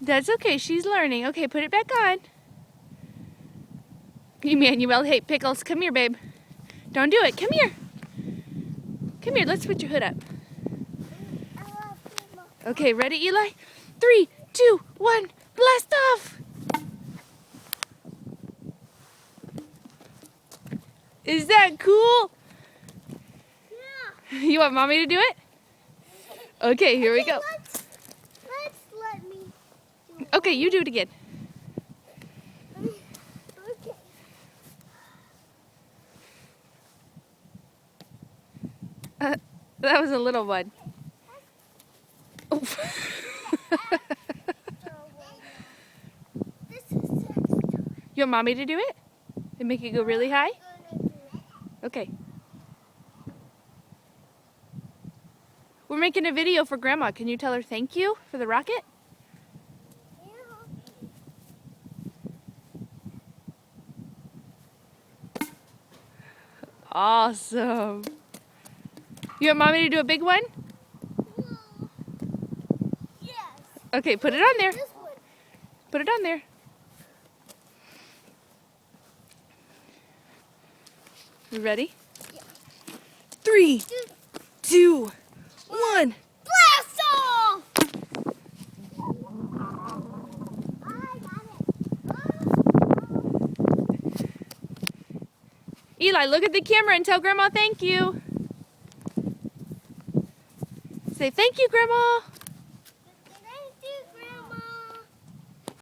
That's okay. She's learning. Okay, put it back on. Emmanuel, hate pickles. Come here, babe. Don't do it. Come here. Come here. Let's put your hood up. Okay, ready, Eli? 3, 2, 1, blast off! Is that cool? Yeah. You want mommy to do it? Okay, here we go. Let's let me do it. Okay, you do it again. Okay. That was a little one. Oh. You want mommy to do it? And make it go really high? Okay. We're making a video for Grandma. Can you tell her thank you for the rocket? Awesome. You want mommy to do a big one? Yes. Okay, put it on there. This one. Put it on there. You ready? Yeah. 3, 2, 1. Blast off! I got it. Eli, look at the camera and tell Grandma thank you. Say thank you, Grandma.